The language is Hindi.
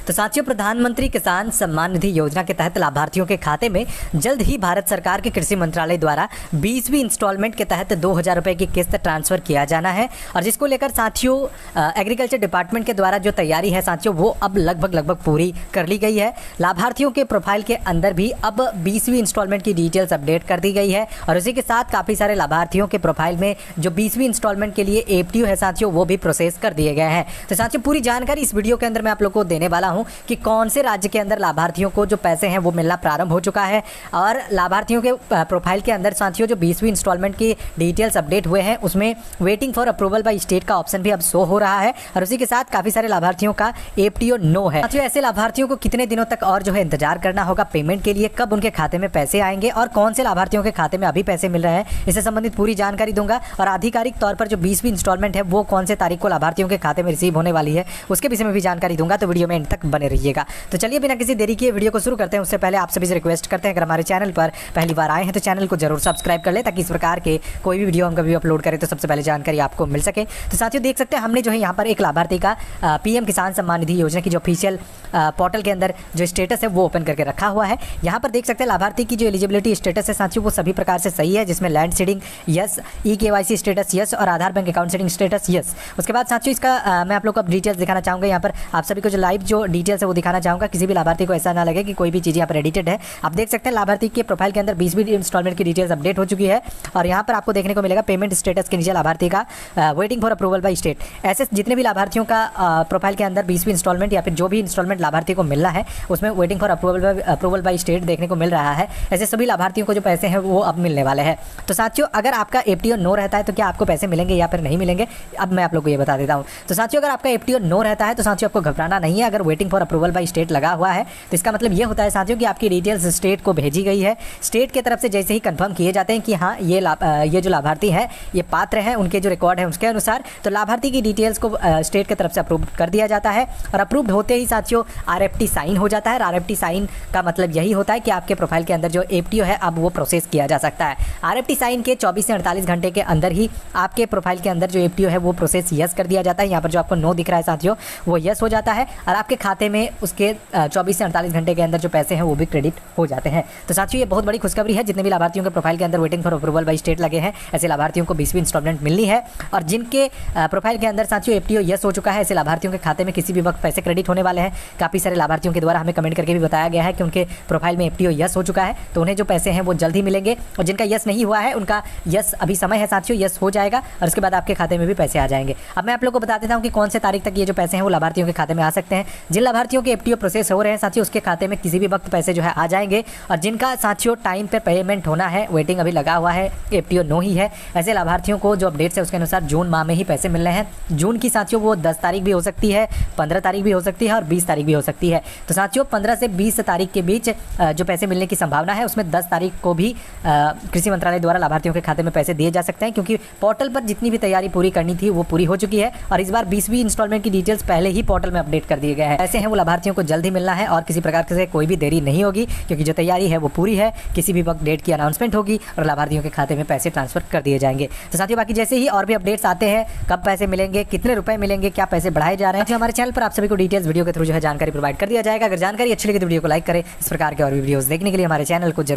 तो साथियों, प्रधानमंत्री किसान सम्मान निधि योजना के तहत लाभार्थियों के खाते में जल्द ही भारत सरकार के कृषि मंत्रालय द्वारा 20वीं इंस्टॉलमेंट के तहत 2000 रुपये की किस्त ट्रांसफर किया जाना है। और जिसको लेकर साथियों एग्रीकल्चर डिपार्टमेंट के द्वारा जो तैयारी है साथियों वो अब लगभग पूरी कर ली गई है। लाभार्थियों के प्रोफाइल के अंदर भी अब 20वीं इंस्टॉलमेंट की डिटेल्स अपडेट कर दी गई है और उसी के साथ काफ़ी सारे लाभार्थियों के प्रोफाइल में जो 20वीं इंस्टॉलमेंट के लिए एपटीओ है साथियों वो भी प्रोसेस कर दिए गए हैं। तो साथियों पूरी जानकारी इस वीडियो के अंदर मैं आप लोग को देने वाला हूं कि कौन से राज्य के अंदर लाभार्थियों को जो पैसे हैं वो मिलना प्रारंभ हो चुका है और लाभार्थियों के प्रोफाइल के अंदर साथियों जो 20वीं इंस्टॉलमेंट की डिटेल्स अपडेट हुए हैं उसमें waiting for approval by state का ऑप्शन भी अब शो हो रहा है और उसी के साथ काफ़ी सारे लाभार्थियों का एपटीओ नो है। साथियों ऐसे लाभार्थियों को कितने दिनों तक और जो है इंतजार करना होगा पेमेंट के लिए, कब उनके खाते में पैसे आएंगे और कौन से लाभार्थियों के खाते में अभी पैसे मिल रहे हैं, इससे संबंधित पूरी जानकारी दूंगा। और आधिकारिक तौर पर जो 20वीं इंस्टॉलमेंट है वो कौन से तारीख को लाभार्थियों के खाते में रिसीव होने वाली है उसके विषय में भी जानकारी दूंगा। तो वीडियो में एंड तक बने रहिएगा। तो चलिए बिना किसी देरी के वीडियो को शुरू करते हैं। उससे पहले आप सभी से रिक्वेस्ट करते हैं अगर हमारे चैनल पर पहली बार आए हैं तो चैनल को जरूर सब्सक्राइब कर ले ताकि इस प्रकार के कोई भी वीडियो हम कभी अपलोड करें तो सबसे पहले जानकारी आपको मिल सके। तो साथियों देख सकते हैं हमने जो है यहाँ पर एक लाभार्थी का पीएम किसान सम्मान निधि योजना की जो ऑफिशियल पोर्टल के अंदर जो स्टेटस है वो ओपन करके रखा हुआ है। यहाँ पर देख सकते हैं लाभार्थी की जो एलिजिबिलिटी स्टेटस है साथियों वो सभी प्रकार से सही है, जिसमें land seeding yes, eKYC status yes और Aadhaar bank account seeding status yes. उसके बाद साथियों इसका मैं आप लोग को अब डिटेल्स दिखाना चाहूँगा। यहाँ पर आप सभी को जो लाइव जो डिटेल्स है वो दिखाना चाहूँगा, किसी भी लाभार्थी को ऐसा ना लगे कि कोई भी चीज़ यहाँ पर एडिटेड है। आप देख सकते हैं लाभार्थी के प्रोफाइल के अंदर 20वीं इंस्टॉलमेंट की डिटेल्स अपडेट हो चुकी है और यहाँ पर आपको देखने को मिलेगा पेमेंट स्टेटस के नीचे लाभार्थी का waiting for approval by state. ऐसे जितने भी लाभार्थियों का प्रोफाइल के अंदर 20वीं इंस्टॉलमेंट या फिर जो भी इंस्टॉलमेंट लाभार्थी को मिलना है उसमें waiting for approval by state देखने को मिल रहा है। ऐसे सभी लाभार्थियों को जो पैसे हैं वो अब मिलने वाले हैं। तो साथियों अगर आपका एपटीओ नो रहता है तो क्या आपको पैसे मिलेंगे या फिर नहीं मिलेंगे, अब मैं आप लोग को ये बता देता हूँ। तो साथियों अगर आपका एपटीओ नो रहता है तो साथियों आपको घबराना नहीं है। अगर waiting for approval by state लगा हुआ है तो इसका मतलब ये होता है साथियों कि आपकी डिटेल्स स्टेट को भेजी गई है। स्टेट की तरफ से जैसे ही कंफर्म किए जाते हैं कि हाँ ये जो लाभार्थी है ये पात्र हैं, उनके जो रिकॉर्ड है उसके अनुसार तो लाभार्थी की डिटेल्स को स्टेट की तरफ से अप्रूव कर दिया जाता है और अप्रूव्ड होते ही साथियों आरएफटी साइन हो जाता है। आरएफटी साइन का मतलब यही होता है कि आपके प्रोफाइल के अंदर जो एपटीओ है अब वो प्रोसेस किया जा सकता है। आरएफटी साइन के 24 से 48 घंटे के अंदर ही आपके प्रोफाइल के अंदर जो एपटीओ है वो प्रोसेस यस कर दिया जाता है। यहाँ पर जो आपको नो दिख रहा है साथियों वो यस हो जाता है और आपके खाते में उसके 24 से 48 घंटे के अंदर जो पैसे हैं वो भी क्रेडिट हो जाते हैं। तो साथियों ये बहुत बड़ी खुशखबरी है। जितने भी लाभार्थियों के प्रोफाइल के अंदर waiting for approval by state लगे हैं ऐसे लाभार्थियों को 20वीं इंस्टॉलमेंट मिलनी है और जिनके प्रोफाइल के अंदर साथियों एपटीओ यस हो चुका है ऐसे लाभार्थियों के खाते में किसी भी वक्त पैसे क्रेडिट होने वाले हैं। काफ़ी सारे लाभार्थियों के द्वारा हमें कमेंट करके भी बताया गया है कि उनके प्रोफाइल में एपटीओ यस हो चुका है तो उन्हें जो पैसे हैं वो जल्द ही मिलेंगे और जिनका यस नहीं हुआ है उनका यस अभी समय है साथियों, यस हो जाएगा और उसके बाद आपके खाते में भी पैसे आ जाएंगे। अब मैं आप लोग को बता देता हूँ कि कौन से तारीख तक ये जो पैसे हैं वो लाभार्थियों के खाते में आ सकते हैं। जिन लाभार्थियों के एपटीओ प्रोसेस हो रहे हैं साथियों उसके खाते में किसी भी वक्त पैसे जो है आ जाएंगे और जिनका साथियों टाइम पर पेमेंट होना है, वेटिंग अभी लगा हुआ है, एपटीओ नो ही है, ऐसे लाभार्थियों को जो अपडेट्स है उसके अनुसार जून माह में ही पैसे मिलने हैं। जून की साथियों वो 10 तारीख भी हो सकती है, 15 तारीख भी हो सकती है और 20 तारीख भी हो सकती है। तो साथियों 15 से 20 तारीख के बीच जो पैसे मिलने की संभावना है उसमें 10 तारीख को भी कृषि मंत्रालय द्वारा लाभार्थियों के खाते में पैसे दिए जा सकते हैं क्योंकि पोर्टल पर जितनी भी तैयारी पूरी करनी थी वो पूरी हो चुकी है और इस बार 20वीं इंस्टॉलमेंट की डिटेल्स पहले ही पोर्टल में अपडेट कर दिए गए हैं। ऐसे हैं वो लाभार्थियों को जल्द ही मिलना है और किसी प्रकार से कोई भी देरी नहीं होगी क्योंकि जो तैयारी है वो पूरी है। किसी भी वक्त डेट की अनाउंसमेंट होगी और लाभार्थियों के खाते में पैसे ट्रांसफर कर दिए जाएंगे। तो साथियों बाकी जैसे ही और भी अपडेट्स आते हैं, कब पैसे मिलेंगे, कितने रुपए मिलेंगे, क्या पैसे बढ़ाए जा रहे हैं, हमारे चैनल पर आप सभी को डिटेल्स वीडियो के थ्रू जो है जानकारी प्रोवाइड कर दिया जाएगा। अगर जानकारी अच्छी लगी तो वीडियो को लाइक करें। इस प्रकार के और भी वीडियोस देखने के लिए हमारे चैनल को जरूर